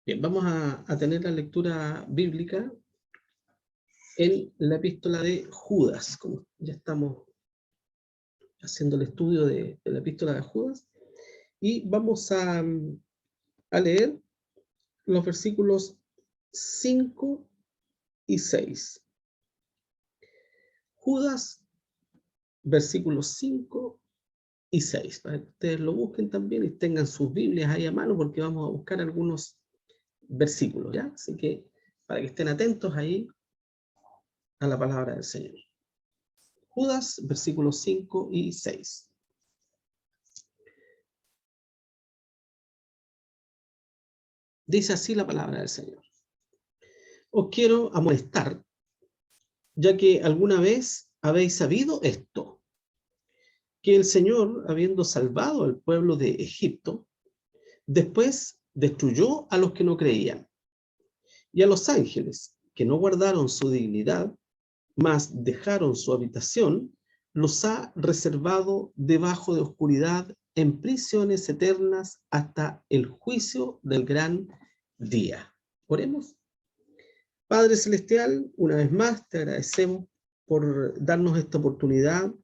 Bien, vamos a tener la lectura bíblica en la epístola de Judas, como ya estamos haciendo el estudio de la epístola de Judas, y vamos a leer los versículos 5 y 6. Judas, versículos 5 y 6, para que ustedes lo busquen también y tengan sus Biblias ahí a mano, porque vamos a buscar algunos versículos, ¿ya? Así que para que estén atentos ahí a la palabra del Señor. Judas, versículos 5 y 6. Dice así la palabra del Señor. Os quiero amonestar, ya que alguna vez habéis sabido esto, que el Señor, habiendo salvado al pueblo de Egipto, después destruyó a los que no creían, y a los ángeles, que no guardaron su dignidad, mas dejaron su habitación, los ha reservado debajo de oscuridad en prisiones eternas hasta el juicio del gran día. Oremos. Padre Celestial, una vez más te agradecemos por darnos esta oportunidad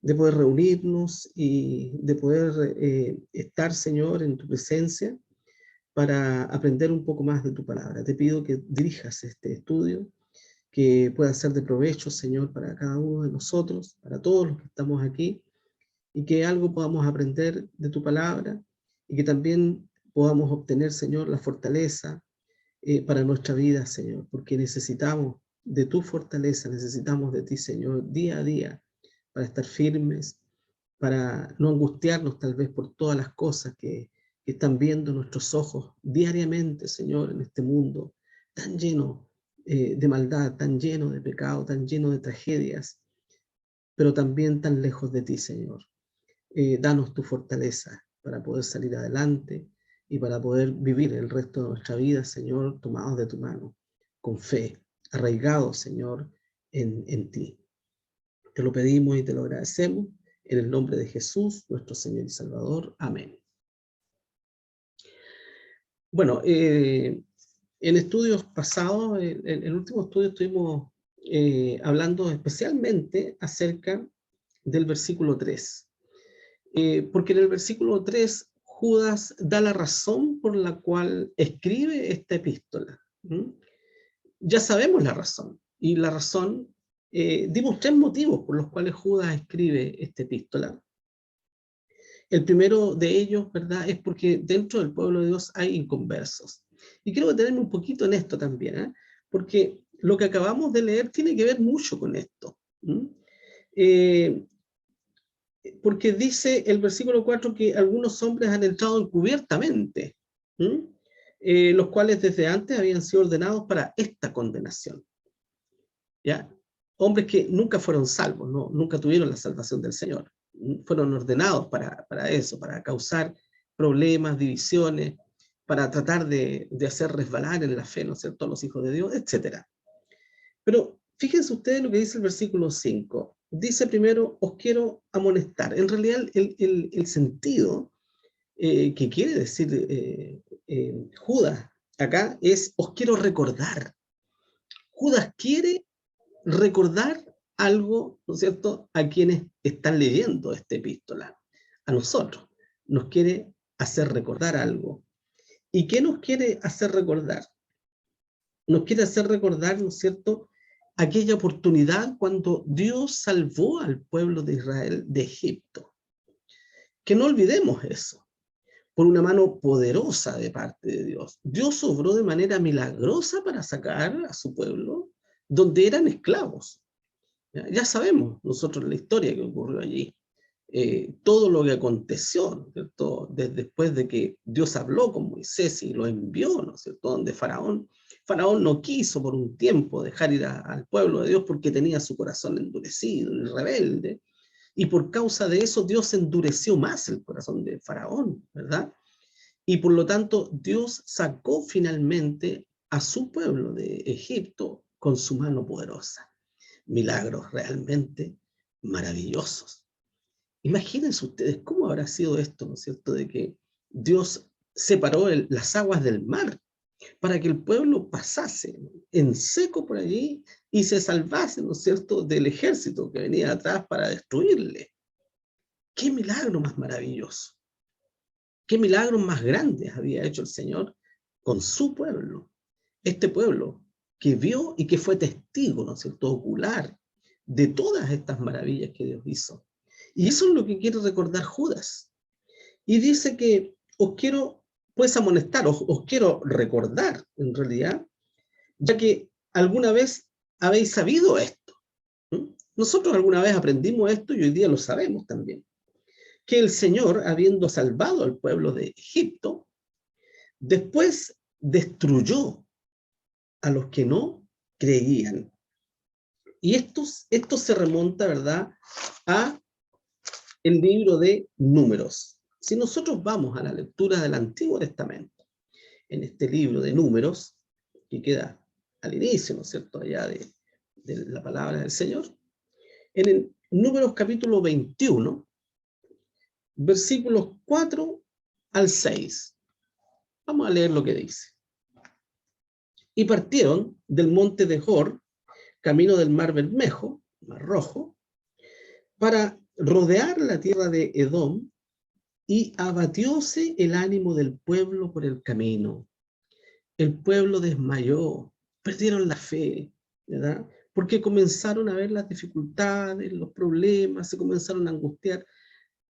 de poder reunirnos y de poder estar, Señor, en tu presencia para aprender un poco más de tu palabra. Te pido que dirijas este estudio, que pueda ser de provecho, Señor, para cada uno de nosotros, para todos los que estamos aquí, y que algo podamos aprender de tu palabra y que también podamos obtener, Señor, la fortaleza para nuestra vida, Señor, porque necesitamos de tu fortaleza, necesitamos de ti, Señor, día a día, para estar firmes, para no angustiarnos tal vez por todas las cosas que están viendo nuestros ojos diariamente, Señor, en este mundo tan lleno de maldad, tan lleno de pecado, tan lleno de tragedias, pero también tan lejos de ti, Señor. Danos tu fortaleza para poder salir adelante y para poder vivir el resto de nuestra vida, Señor, tomados de tu mano, con fe, arraigados, Señor, en ti. Te lo pedimos y te lo agradecemos en el nombre de Jesús, nuestro Señor y Salvador. Amén. Bueno, en estudios pasados, en el último estudio estuvimos hablando especialmente acerca del versículo 3. Porque en el versículo 3 Judas da la razón por la cual escribe esta epístola. Ya sabemos la razón, y la razón, dimos 3 motivos por los cuales Judas escribe esta epístola. El primero de ellos, ¿verdad?, es porque dentro del pueblo de Dios hay inconversos. Y quiero detenerme un poquito en esto también, porque lo que acabamos de leer tiene que ver mucho con esto. Porque dice el versículo 4 que algunos hombres han entrado encubiertamente, los cuales desde antes habían sido ordenados para esta condenación. ¿Ya? Hombres que nunca fueron salvos, ¿no? Nunca tuvieron la salvación del Señor. Fueron ordenados para eso, para causar problemas, divisiones, para tratar de hacer resbalar en la fe, ¿no es cierto?, a los hijos de Dios, etc. Pero fíjense ustedes lo que dice el versículo 5. Dice primero, os quiero amonestar. En realidad el sentido que quiere decir Judas acá es, os quiero recordar. Judas quiere recordar algo, ¿no es cierto?, a quienes están leyendo esta epístola, a nosotros. Nos quiere hacer recordar algo. ¿Y qué nos quiere hacer recordar? Nos quiere hacer recordar, ¿no es cierto?, aquella oportunidad cuando Dios salvó al pueblo de Israel de Egipto. Que no olvidemos eso, por una mano poderosa de parte de Dios. Dios obró de manera milagrosa para sacar a su pueblo donde eran esclavos. Ya sabemos nosotros la historia que ocurrió allí. Todo lo que aconteció, ¿cierto?, después de que Dios habló con Moisés y lo envió, ¿no es cierto?, donde Faraón no quiso por un tiempo dejar ir al pueblo de Dios porque tenía su corazón endurecido y rebelde, y por causa de eso Dios endureció más el corazón de Faraón, ¿verdad? Y por lo tanto Dios sacó finalmente a su pueblo de Egipto con su mano poderosa. Milagros realmente maravillosos. Imagínense ustedes cómo habrá sido esto, ¿no es cierto?, de que Dios separó las aguas del mar para que el pueblo pasase en seco por allí y se salvase, ¿no es cierto?, del ejército que venía atrás para destruirle. ¡Qué milagro más maravilloso! ¿Qué milagros más grandes había hecho el Señor con su pueblo? Este pueblo que vio y que fue testigo, ¿no es cierto?, ocular de todas estas maravillas que Dios hizo. Y eso es lo que quiere recordar Judas. Y dice que os quiero, pues, amonestar, os quiero recordar, en realidad, ya que alguna vez habéis sabido esto. Nosotros alguna vez aprendimos esto y hoy día lo sabemos también. Que el Señor, habiendo salvado al pueblo de Egipto, después destruyó a los que no creían. Y esto se remonta, ¿verdad?, a el libro de Números. Si nosotros vamos a la lectura del Antiguo Testamento, en este libro de Números, que queda al inicio, ¿no es cierto?, allá de la palabra del Señor, en el Números capítulo 21, versículos 4 al 6. Vamos a leer lo que dice. Y partieron del monte de Hor, camino del mar Bermejo, mar Rojo, para rodear la tierra de Edom, y abatióse el ánimo del pueblo por el camino. El pueblo desmayó, perdieron la fe, ¿verdad? Porque comenzaron a ver las dificultades, los problemas, se comenzaron a angustiar.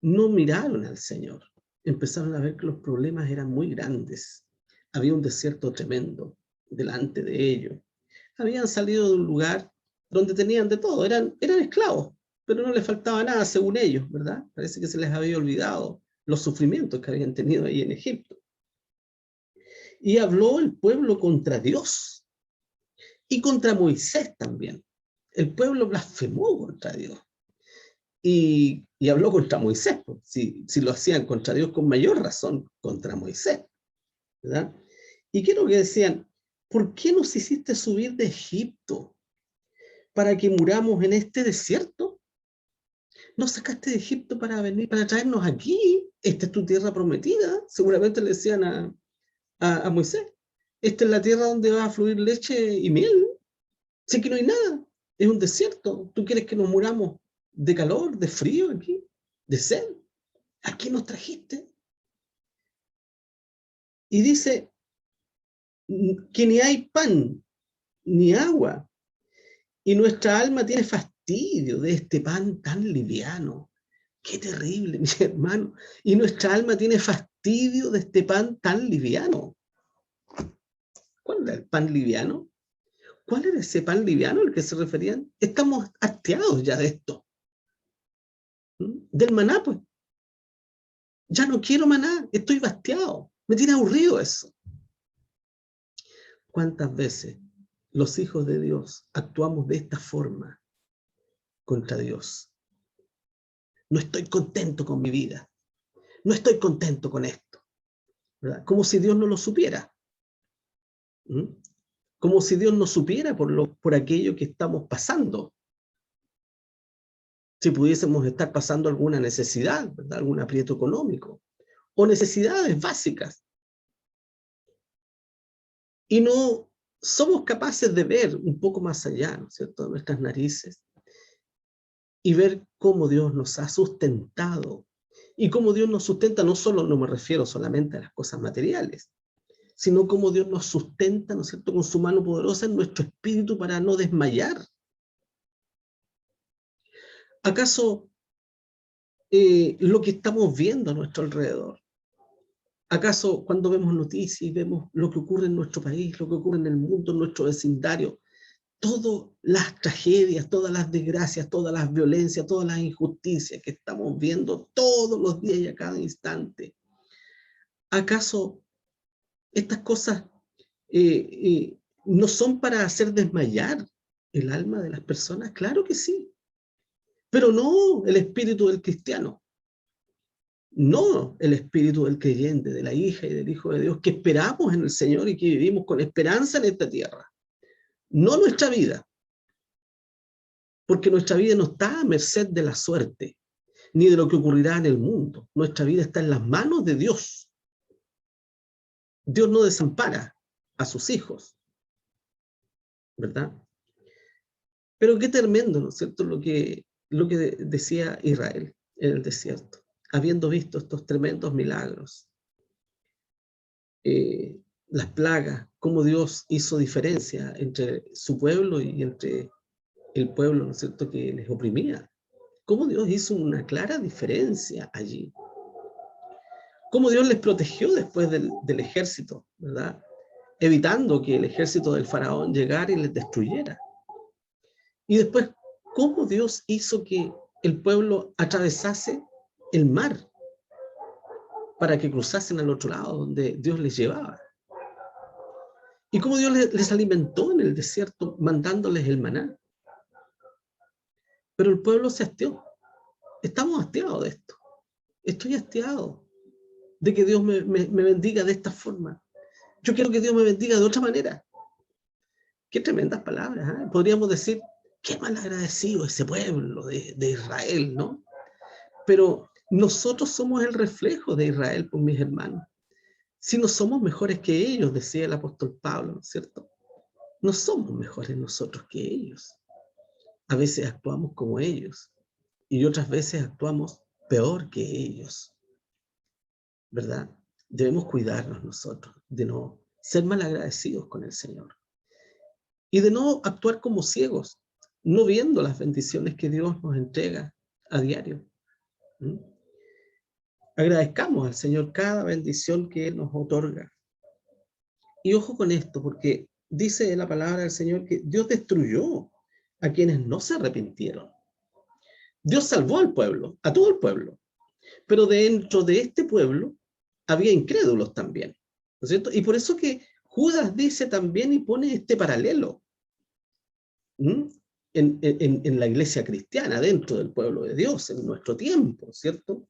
No miraron al Señor. Empezaron a ver que los problemas eran muy grandes. Había un desierto tremendo delante de ellos. Habían salido de un lugar donde tenían de todo, eran esclavos, pero no les faltaba nada según ellos, ¿verdad? Parece que se les había olvidado los sufrimientos que habían tenido ahí en Egipto. Y habló el pueblo contra Dios y contra Moisés también. El pueblo blasfemó contra Dios y habló contra Moisés. Si lo hacían contra Dios, con mayor razón contra Moisés, ¿verdad? ¿Y qué es lo que decían? ¿Por qué nos hiciste subir de Egipto para que muramos en este desierto? Nos sacaste de Egipto para venir, para traernos aquí. Esta es tu tierra prometida. Seguramente le decían a Moisés. Esta es la tierra donde va a fluir leche y miel. Sé que no hay nada. Es un desierto. ¿Tú quieres que nos muramos de calor, de frío aquí? ¿De sed? ¿A qué nos trajiste? Y dice que ni hay pan, ni agua. Y nuestra alma tiene fastidio de este pan tan liviano. Qué terrible, mi hermano. Y nuestra alma tiene fastidio de este pan tan liviano. ¿Cuál era el pan liviano? ¿Cuál era ese pan liviano al que se referían? Estamos hastiados ya de esto. Del maná, pues. Ya no quiero maná, estoy hastiado. Me tiene aburrido eso. ¿Cuántas veces los hijos de Dios actuamos de esta forma contra Dios? No estoy contento con mi vida. No estoy contento con esto. ¿Verdad? Como si Dios no lo supiera. Como si Dios no supiera por aquello que estamos pasando. Si pudiésemos estar pasando alguna necesidad, ¿verdad? Algún aprieto económico, o necesidades básicas. Y no somos capaces de ver un poco más allá, ¿no es cierto?, de nuestras narices, y ver cómo Dios nos ha sustentado. Y cómo Dios nos sustenta, no me refiero solamente a las cosas materiales, sino cómo Dios nos sustenta, ¿no es cierto?, con su mano poderosa en nuestro espíritu para no desmayar. ¿Acaso lo que estamos viendo a nuestro alrededor? ¿Acaso cuando vemos noticias y vemos lo que ocurre en nuestro país, lo que ocurre en el mundo, en nuestro vecindario, todas las tragedias, todas las desgracias, todas las violencias, todas las injusticias que estamos viendo todos los días y a cada instante? ¿Acaso estas cosas no son para hacer desmayar el alma de las personas? Claro que sí, pero no el espíritu del cristiano. No el espíritu del creyente, de la hija y del hijo de Dios, que esperamos en el Señor y que vivimos con esperanza en esta tierra. No nuestra vida, porque nuestra vida no está a merced de la suerte, ni de lo que ocurrirá en el mundo. Nuestra vida está en las manos de Dios. Dios no desampara. a sus hijos, ¿verdad? Pero qué tremendo, ¿no es cierto?, lo que decía Israel en el desierto, habiendo visto estos tremendos milagros, las plagas, cómo Dios hizo diferencia entre su pueblo y entre el pueblo, ¿no es cierto?, que les oprimía. Cómo Dios hizo una clara diferencia allí. Cómo Dios les protegió después del ejército, ¿verdad? Evitando que el ejército del faraón llegara y les destruyera. Y después, cómo Dios hizo que el pueblo atravesase el mar para que cruzasen al otro lado, donde Dios les llevaba. Y cómo Dios les alimentó en el desierto, mandándoles el maná. Pero el pueblo se hastió. Estamos hastiados de esto. Estoy hastiado de que Dios me bendiga de esta forma. Yo quiero que Dios me bendiga de otra manera. Qué tremendas palabras, ¿eh? Podríamos decir, qué mal agradecido ese pueblo de Israel, ¿no? Pero nosotros somos el reflejo de Israel, pues, mis hermanos. Si no somos mejores que ellos, decía el apóstol Pablo, ¿no es cierto? No somos mejores nosotros que ellos. A veces actuamos como ellos y otras veces actuamos peor que ellos, ¿verdad? Debemos cuidarnos nosotros de no ser malagradecidos con el Señor y de no actuar como ciegos, no viendo las bendiciones que Dios nos entrega a diario. ¿Mm? Agradezcamos al Señor cada bendición que Él nos otorga. Y ojo con esto, porque dice la palabra del Señor que Dios destruyó a quienes no se arrepintieron. Dios salvó al pueblo, a todo el pueblo, pero dentro de este pueblo había incrédulos también, ¿no es cierto? Y por eso que Judas dice también y pone este paralelo en la iglesia cristiana, dentro del pueblo de Dios, en nuestro tiempo, ¿cierto?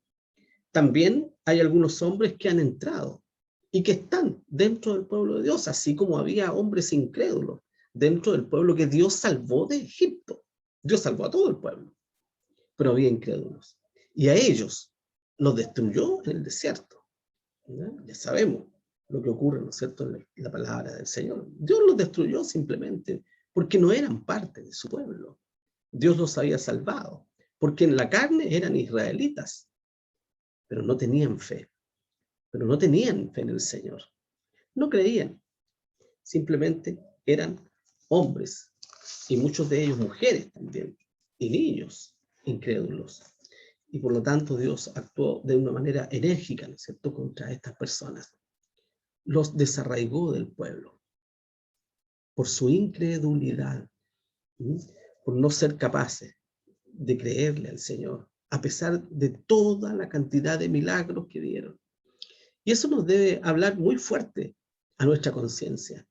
También hay algunos hombres que han entrado y que están dentro del pueblo de Dios, así como había hombres incrédulos dentro del pueblo que Dios salvó de Egipto. Dios salvó a todo el pueblo, pero había incrédulos. Y a ellos los destruyó en el desierto. ¿No? Ya sabemos lo que ocurre, ¿no es cierto?, en la palabra del Señor. Dios los destruyó simplemente porque no eran parte de su pueblo. Dios los había salvado, porque en la carne eran israelitas, pero no tenían fe. Pero no tenían fe en el Señor. No creían. Simplemente eran hombres, y muchos de ellos mujeres también, y niños incrédulos. Y por lo tanto Dios actuó de una manera enérgica, ¿no es cierto?, contra estas personas. Los desarraigó del pueblo por su incredulidad, por no ser capaces de creerle al Señor, a pesar de toda la cantidad de milagros que dieron. Y eso nos debe hablar muy fuerte a nuestra conciencia,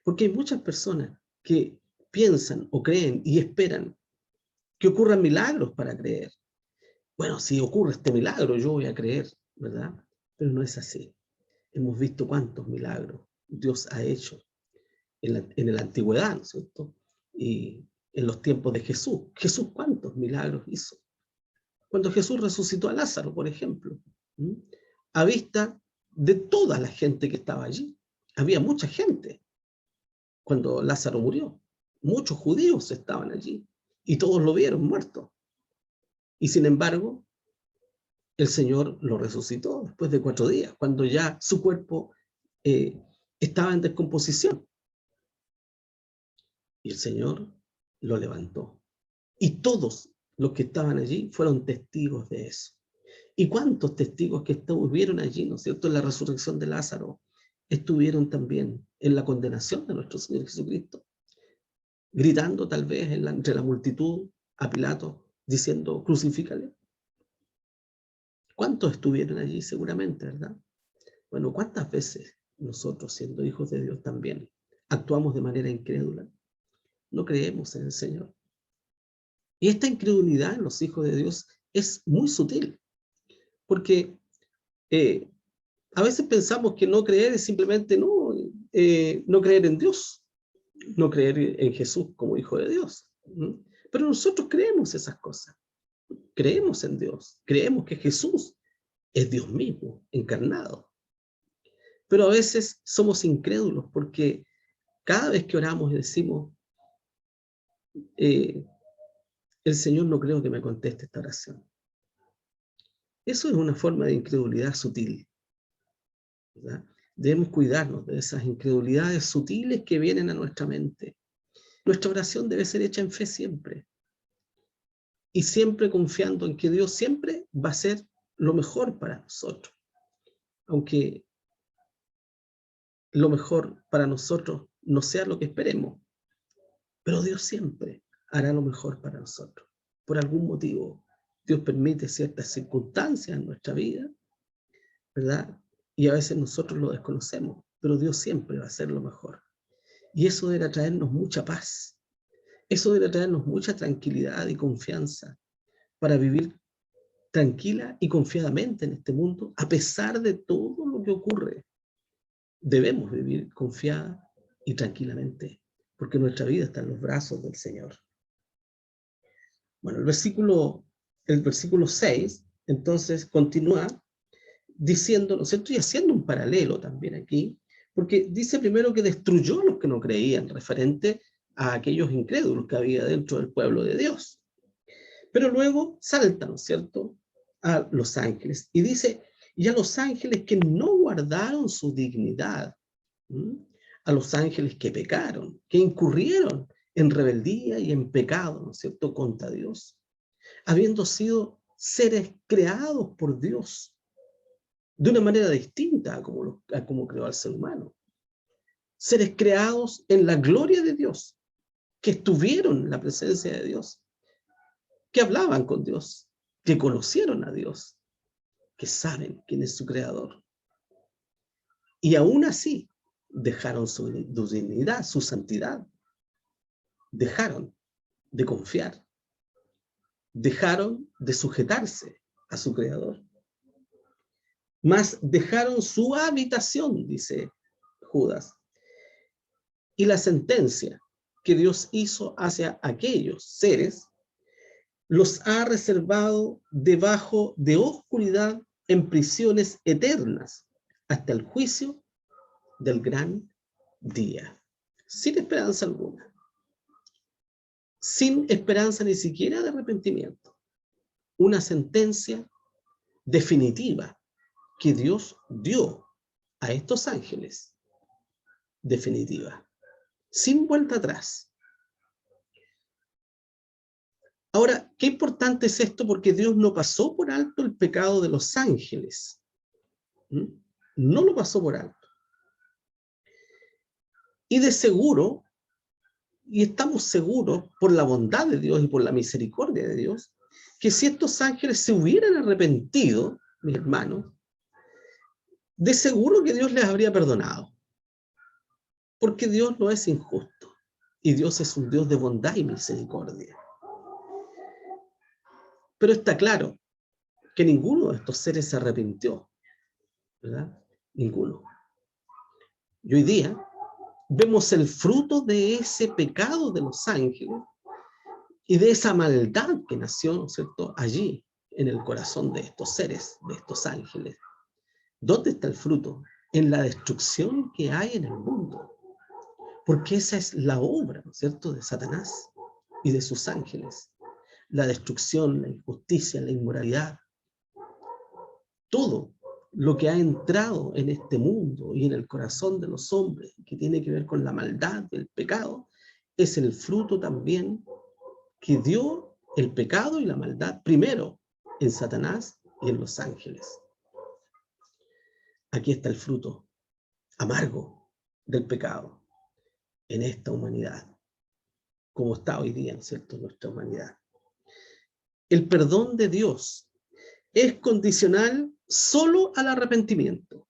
porque hay muchas personas que piensan o creen y esperan que ocurran milagros para creer. Bueno, si ocurre este milagro, yo voy a creer, ¿verdad? Pero no es así. Hemos visto cuántos milagros Dios ha hecho en la antigüedad, ¿no es cierto? Y en los tiempos de Jesús. Jesús, ¿cuántos milagros hizo? Cuando Jesús resucitó a Lázaro, por ejemplo, a vista de toda la gente que estaba allí. Había mucha gente cuando Lázaro murió. Muchos judíos estaban allí y todos lo vieron muerto. Y sin embargo, el Señor lo resucitó después de 4 días, cuando ya su cuerpo estaba en descomposición. Y el Señor lo levantó. Y todos los que estaban allí fueron testigos de eso. ¿Y cuántos testigos que estuvieron allí, ¿no es cierto?, en la resurrección de Lázaro, estuvieron también en la condenación de nuestro Señor Jesucristo? Gritando tal vez entre la multitud a Pilato, diciendo, crucifícale. ¿Cuántos estuvieron allí? Seguramente, ¿verdad? Bueno, ¿cuántas veces nosotros, siendo hijos de Dios también, actuamos de manera incrédula? No creemos en el Señor. Y esta incredulidad en los hijos de Dios es muy sutil, porque a veces pensamos que no creer es simplemente no creer en Dios, no creer en Jesús como hijo de Dios. Pero nosotros creemos esas cosas. Creemos en Dios, creemos que Jesús es Dios mismo, encarnado. Pero a veces somos incrédulos porque cada vez que oramos y decimos, el Señor no creo que me conteste esta oración. Eso es una forma de incredulidad sutil, ¿verdad? Debemos cuidarnos de esas incredulidades sutiles que vienen a nuestra mente. Nuestra oración debe ser hecha en fe siempre. Y siempre confiando en que Dios siempre va a hacer lo mejor para nosotros. Aunque lo mejor para nosotros no sea lo que esperemos. Pero Dios siempre hará lo mejor para nosotros. Por algún motivo, Dios permite ciertas circunstancias en nuestra vida, ¿verdad? Y a veces nosotros lo desconocemos, pero Dios siempre va a hacer lo mejor. Y eso debe traernos mucha paz. Eso debe traernos mucha tranquilidad y confianza para vivir tranquila y confiadamente en este mundo, a pesar de todo lo que ocurre. Debemos vivir confiada y tranquilamente, porque nuestra vida está en los brazos del Señor. Bueno, el versículo 6, entonces, continúa diciendo, ¿no es cierto? Y haciendo un paralelo también aquí, porque dice primero que destruyó a los que no creían, referente a aquellos incrédulos que había dentro del pueblo de Dios. Pero luego salta, ¿no es cierto?, a los ángeles, y dice, y a los ángeles que no guardaron su dignidad, a los ángeles que pecaron, que incurrieron en rebeldía y en pecado, ¿no es cierto?, contra Dios, habiendo sido seres creados por Dios de una manera distinta a como creó al ser humano. Seres creados en la gloria de Dios, que estuvieron en la presencia de Dios, que hablaban con Dios, que conocieron a Dios, que saben quién es su creador. Y aún así dejaron su dignidad, su santidad. Dejaron de confiar. Dejaron de sujetarse a su creador. Mas dejaron su habitación, dice Judas. Y la sentencia que Dios hizo hacia aquellos seres los ha reservado debajo de oscuridad en prisiones eternas hasta el juicio del gran día, sin esperanza alguna, sin esperanza ni siquiera de arrepentimiento. Una sentencia definitiva que Dios dio a estos ángeles, definitiva, sin vuelta atrás. Ahora, qué importante es esto, porque Dios no pasó por alto el pecado de los ángeles. No lo pasó por alto. Y de seguro, y estamos seguros por la bondad de Dios y por la misericordia de Dios, que si estos ángeles se hubieran arrepentido, mis hermanos, de seguro que Dios les habría perdonado. Porque Dios no es injusto. Y Dios es un Dios de bondad y misericordia. Pero está claro que ninguno de estos seres se arrepintió, ¿verdad? Ninguno. Y hoy día vemos el fruto de ese pecado de los ángeles y de esa maldad que nació, ¿no es cierto?, allí, en el corazón de estos seres, de estos ángeles. ¿Dónde está el fruto? En la destrucción que hay en el mundo. Porque esa es la obra, ¿no es cierto?, de Satanás y de sus ángeles. La destrucción, la injusticia, la inmoralidad. Todo lo que ha entrado en este mundo y en el corazón de los hombres, que tiene que ver con la maldad, el pecado, es el fruto también que dio el pecado y la maldad primero en Satanás y en los ángeles. Aquí está el fruto amargo del pecado en esta humanidad, como está hoy día, ¿no es cierto?, nuestra humanidad. El perdón de Dios es condicional solo al arrepentimiento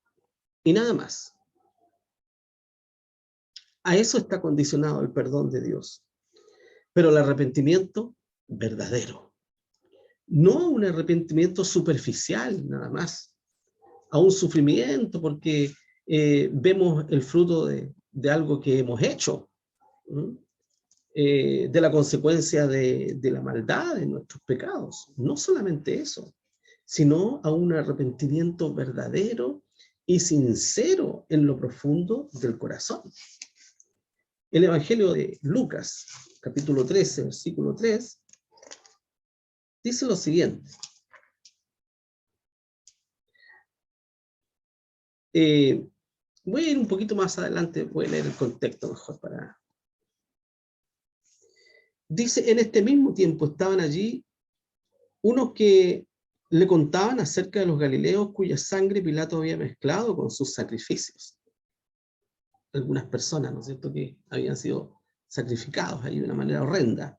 y nada más. A eso está condicionado el perdón de Dios. Pero el arrepentimiento verdadero. No un arrepentimiento superficial nada más. A un sufrimiento porque vemos el fruto de algo que hemos hecho. De la consecuencia de la maldad, de nuestros pecados. No solamente eso, sino a un arrepentimiento verdadero y sincero en lo profundo del corazón. El Evangelio de Lucas, capítulo 13, versículo 3, dice lo siguiente. Voy a ir un poquito más adelante, voy a leer el contexto mejor para... Dice, en este mismo tiempo estaban allí unos que le contaban acerca de los galileos cuya sangre Pilato había mezclado con sus sacrificios. Algunas personas, ¿no es cierto?, que habían sido sacrificados ahí de una manera horrenda.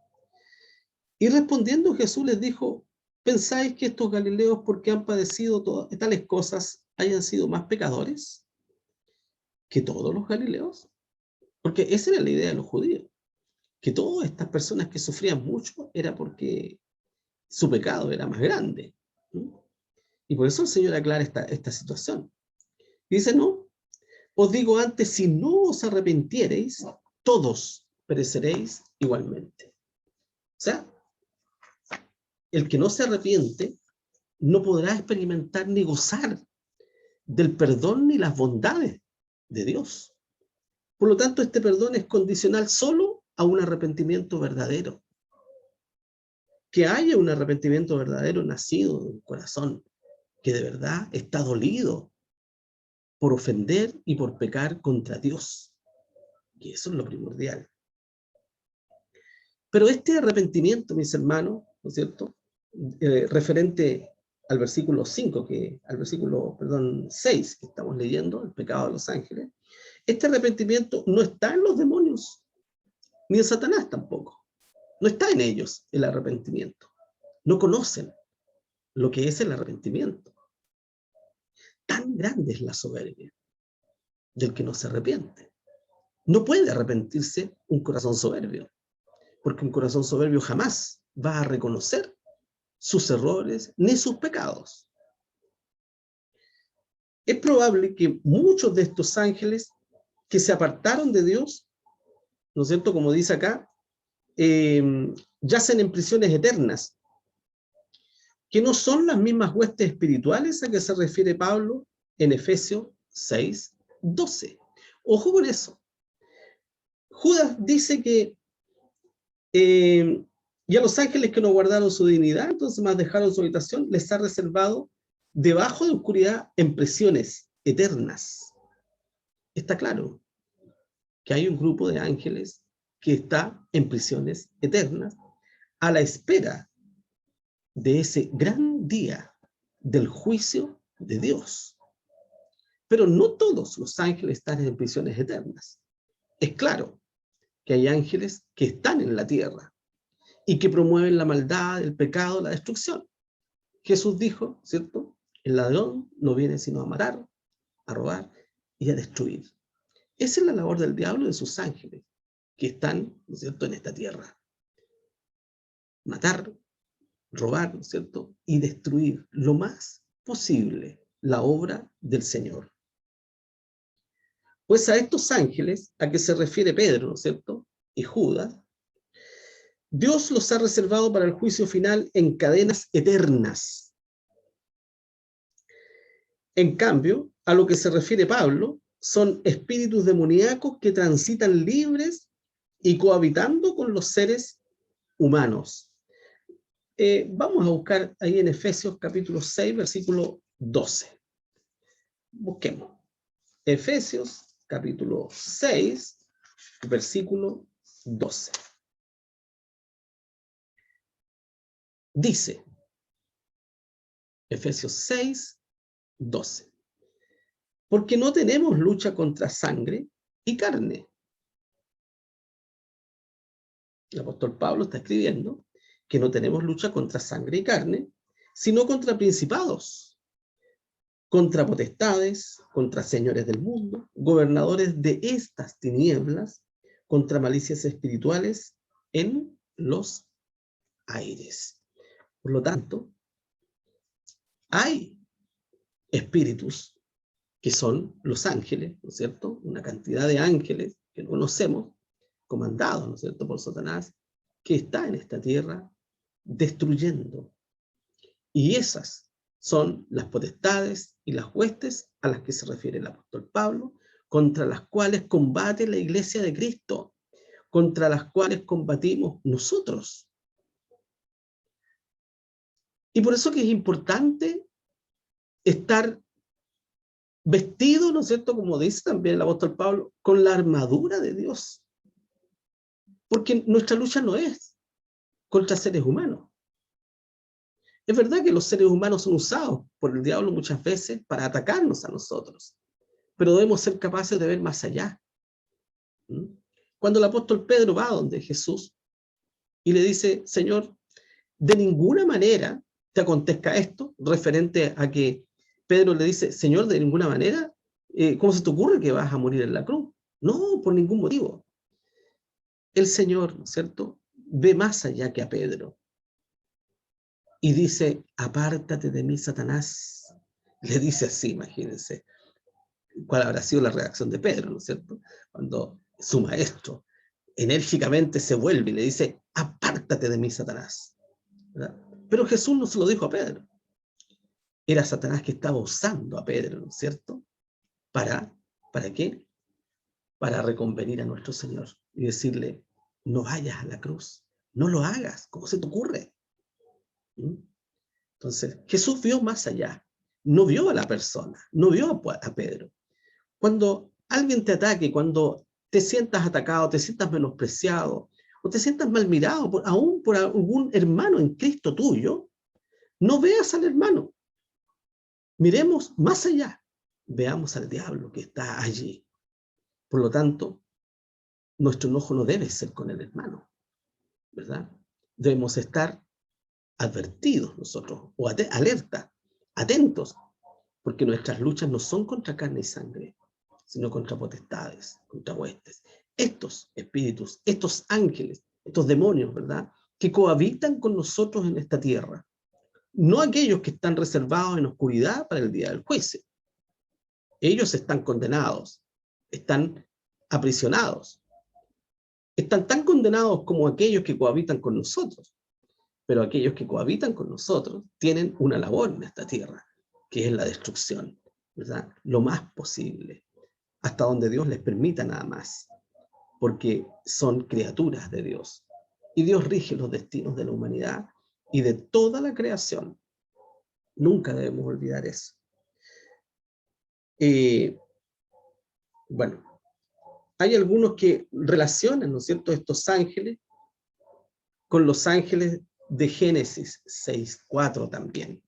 Y respondiendo Jesús les dijo, ¿pensáis que estos galileos, porque han padecido tales cosas, hayan sido más pecadores que todos los galileos? Porque esa era la idea de los judíos, que todas estas personas que sufrían mucho era porque su pecado era más grande. ¿No? Y por eso el Señor aclara esta situación. Y dice, no, os digo antes, si no os arrepintiereis, todos pereceréis igualmente. O sea, el que no se arrepiente no podrá experimentar ni gozar del perdón ni las bondades de Dios. Por lo tanto, este perdón es condicional solo a un arrepentimiento verdadero. Que haya un arrepentimiento verdadero nacido de un corazón que de verdad está dolido por ofender y por pecar contra Dios. Y eso es lo primordial. Pero este arrepentimiento, mis hermanos, ¿no es cierto?, referente al versículo 5, al versículo, 6 que estamos leyendo, el pecado de los ángeles, este arrepentimiento no está en los demonios, ni en Satanás tampoco. No está en ellos el arrepentimiento. No conocen lo que es el arrepentimiento. Tan grande es la soberbia del que no se arrepiente. No puede arrepentirse un corazón soberbio, porque un corazón soberbio jamás va a reconocer sus errores ni sus pecados. Es probable que muchos de estos ángeles que se apartaron de Dios, ¿no es cierto?, como dice acá, yacen en prisiones eternas, que no son las mismas huestes espirituales a que se refiere Pablo en Efesios 6:12. Ojo con eso. Judas dice que y a los ángeles que no guardaron su dignidad, entonces más dejaron su habitación, les ha reservado debajo de oscuridad en prisiones eternas. Está claro que hay un grupo de ángeles que está en prisiones eternas a la espera de ese gran día del juicio de Dios. Pero no todos los ángeles están en prisiones eternas. Es claro que hay ángeles que están en la tierra y que promueven la maldad, el pecado, la destrucción. Jesús dijo, ¿cierto?, el ladrón no viene sino a matar, a robar y a destruir. Esa es la labor del diablo y de sus ángeles, que están, ¿no es cierto?, en esta tierra. Matar, robar, ¿no es cierto?, y destruir lo más posible la obra del Señor. Pues a estos ángeles, a que se refiere Pedro, ¿no es cierto?, y Judas, Dios los ha reservado para el juicio final en cadenas eternas. En cambio, a lo que se refiere Pablo, son espíritus demoníacos que transitan libres y cohabitando con los seres humanos. Vamos a buscar ahí en Efesios capítulo 6, versículo 12. Busquemos. Efesios capítulo 6, versículo 12. Dice, Efesios 6, 12. Porque no tenemos lucha contra sangre y carne. El apóstol Pablo está escribiendo que no tenemos lucha contra sangre y carne, sino contra principados, contra potestades, contra señores del mundo, gobernadores de estas tinieblas, contra malicias espirituales en los aires. Por lo tanto, hay espíritus que son los ángeles, ¿no es cierto? Una cantidad de ángeles que no conocemos, comandados, ¿no es cierto?, por Satanás, que está en esta tierra destruyendo. Y esas son las potestades y las huestes a las que se refiere el apóstol Pablo contra las cuales combate la iglesia de Cristo, contra las cuales combatimos nosotros. Y por eso que es importante estar vestido, ¿no es cierto?, como dice también el apóstol Pablo, con la armadura de Dios. Porque nuestra lucha no es contra seres humanos. Es verdad que los seres humanos son usados por el diablo muchas veces para atacarnos a nosotros, pero debemos ser capaces de ver más allá. Cuando el apóstol Pedro va donde Jesús y le dice, Señor, de ninguna manera te acontezca esto, referente a que Pedro le dice, Señor, de ninguna manera, ¿cómo se te ocurre que vas a morir en la cruz? No, por ningún motivo. El Señor, ¿no es cierto?, ve más allá que a Pedro y dice, apártate de mí, Satanás. Le dice así, imagínense, cuál habrá sido la reacción de Pedro, ¿no es cierto?, cuando su maestro enérgicamente se vuelve y le dice, apártate de mí, Satanás, ¿verdad? Pero Jesús no se lo dijo a Pedro. Era Satanás que estaba usando a Pedro, ¿no es cierto? ¿Para qué? Para reconvenir a nuestro Señor y decirle, no vayas a la cruz, no lo hagas, ¿cómo se te ocurre? Entonces, Jesús vio más allá, no vio a la persona, no vio a Pedro. Cuando alguien te ataque, cuando te sientas atacado, te sientas menospreciado, o te sientas mal mirado, aún por algún hermano en Cristo tuyo, no veas al hermano. Miremos más allá, veamos al diablo que está allí. Por lo tanto, nuestro enojo no debe ser con el hermano, ¿verdad? Debemos estar advertidos nosotros, o alerta, atentos, porque nuestras luchas no son contra carne y sangre, sino contra potestades, contra huestes. Estos espíritus, estos ángeles, estos demonios, ¿verdad?, que cohabitan con nosotros en esta tierra. No aquellos que están reservados en oscuridad para el día del juicio. Ellos están condenados, están aprisionados, están tan condenados como aquellos que cohabitan con nosotros, pero aquellos que cohabitan con nosotros tienen una labor en esta tierra, que es la destrucción, ¿verdad?, lo más posible, hasta donde Dios les permita nada más, porque son criaturas de Dios, y Dios rige los destinos de la humanidad y de toda la creación. Nunca debemos olvidar eso. Bueno, hay algunos que relacionan, ¿no es cierto?, estos ángeles con los ángeles de Génesis 6:4 también.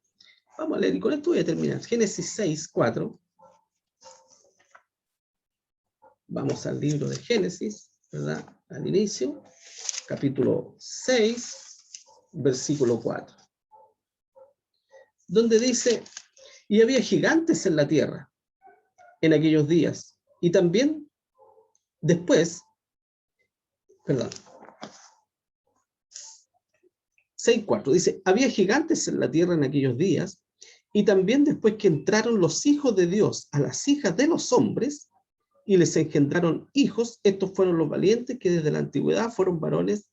Vamos a leer, y con esto voy a terminar. Génesis 6:4. Vamos al libro de Génesis, ¿verdad?, al inicio, capítulo 6, versículo 4. Donde dice, y había gigantes en la tierra en aquellos días, y también después, perdón, 6:4, dice, había gigantes en la tierra en aquellos días, y también después que entraron los hijos de Dios a las hijas de los hombres, y les engendraron hijos, estos fueron los valientes que desde la antigüedad fueron varones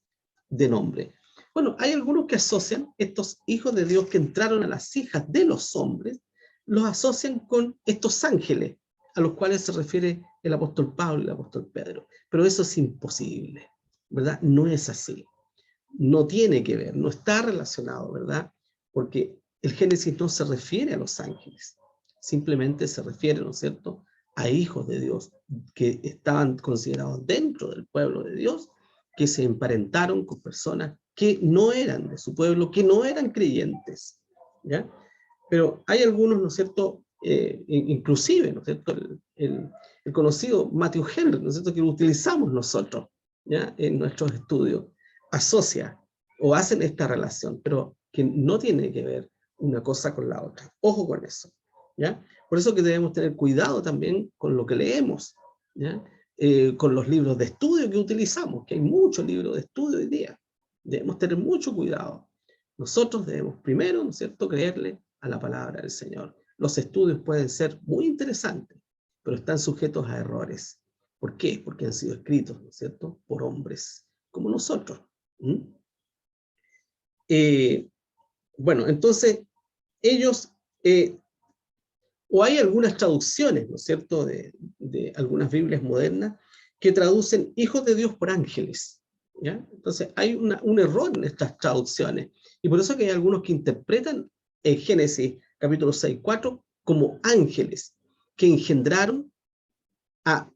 de nombre. Bueno, hay algunos que asocian estos hijos de Dios que entraron a las hijas de los hombres, los asocian con estos ángeles, a los cuales se refiere el apóstol Pablo y el apóstol Pedro. Pero eso es imposible, ¿verdad? No es así. No tiene que ver, no está relacionado, ¿verdad? Porque el Génesis no se refiere a los ángeles, simplemente se refiere, ¿no es cierto?, a hijos de Dios que estaban considerados dentro del pueblo de Dios, que se emparentaron con personas que no eran de su pueblo, que no eran creyentes, ¿ya? Pero hay algunos, ¿no es cierto?, inclusive, ¿no es cierto?, el conocido Matthew Henry, ¿no es cierto?, que lo utilizamos nosotros, ¿ya?, en nuestros estudios, asocia o hacen esta relación, pero que no tiene que ver una cosa con la otra. Ojo con eso, ¿ya? Por eso que debemos tener cuidado también con lo que leemos, ¿ya? Con los libros de estudio que utilizamos, que hay muchos libros de estudio hoy día. Debemos tener mucho cuidado. Nosotros debemos primero, ¿no es cierto?, creerle a la palabra del Señor. Los estudios pueden ser muy interesantes, pero están sujetos a errores. ¿Por qué? Porque han sido escritos, ¿no es cierto?, por hombres como nosotros. Bueno, entonces, ellos, o hay algunas traducciones, ¿no es cierto?, de de algunas Biblias modernas que traducen hijos de Dios por ángeles, ¿ya? Entonces hay un error en estas traducciones, y por eso que hay algunos que interpretan en Génesis capítulo 6, 4 como ángeles que engendraron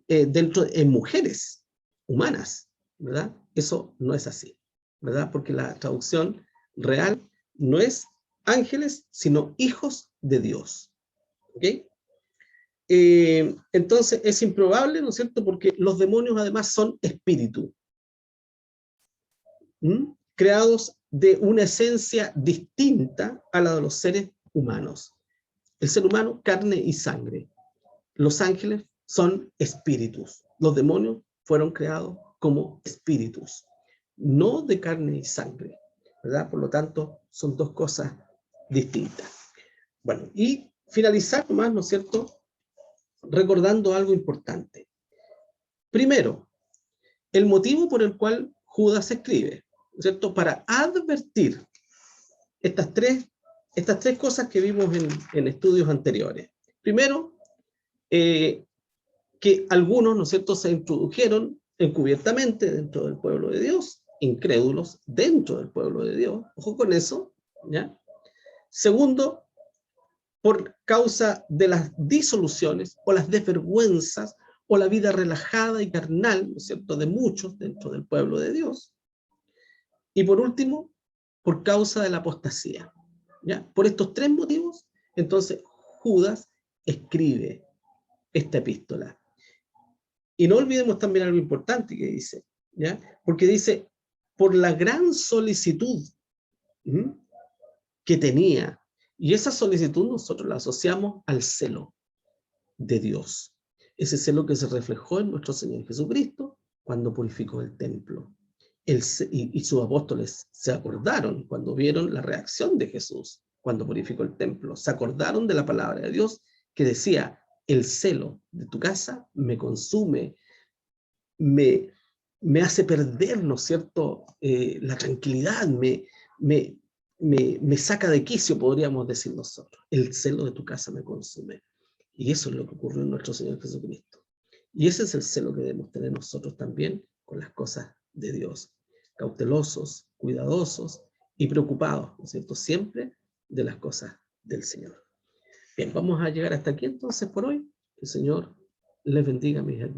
en mujeres humanas, ¿verdad? Eso no es así, ¿verdad? Porque la traducción real no es ángeles, sino hijos de Dios, ¿ok? Entonces es improbable, ¿no es cierto? Porque los demonios además son espíritu, creados de una esencia distinta a la de los seres humanos. El ser humano, carne y sangre. Los ángeles son espíritus. Los demonios fueron creados como espíritus, no de carne y sangre, ¿verdad? Por lo tanto, son dos cosas distintas. Bueno, y finalizar más, ¿no es cierto?, recordando algo importante. Primero, el motivo por el cual Judas escribe, ¿no es cierto?, para advertir estas tres cosas que vimos en estudios anteriores. Primero, que algunos, ¿no es cierto?, se introdujeron encubiertamente dentro del pueblo de Dios, incrédulos dentro del pueblo de Dios, ojo con eso, ¿ya? Segundo, por causa de las disoluciones o las desvergüenzas o la vida relajada y carnal, ¿no es cierto?, de muchos dentro del pueblo de Dios. Y por último, por causa de la apostasía, ¿ya? Por estos tres motivos, entonces Judas escribe esta epístola. Y no olvidemos también algo importante que dice, ¿ya? Porque dice, por la gran solicitud que tenía, y esa solicitud nosotros la asociamos al celo de Dios. Ese celo que se reflejó en nuestro Señor Jesucristo cuando purificó el templo. Y sus apóstoles se acordaron cuando vieron la reacción de Jesús cuando purificó el templo. Se acordaron de la palabra de Dios que decía, el celo de tu casa me consume, me hace perder, ¿no es cierto?, la tranquilidad, me saca de quicio, podríamos decir nosotros. El celo de tu casa me consume. Y eso es lo que ocurrió en nuestro Señor Jesucristo. Y ese es el celo que debemos tener nosotros también con las cosas de Dios. Cautelosos, cuidadosos y preocupados, ¿no es cierto?, siempre de las cosas del Señor. Bien, vamos a llegar hasta aquí entonces por hoy. Que el Señor les bendiga, mis hermanos.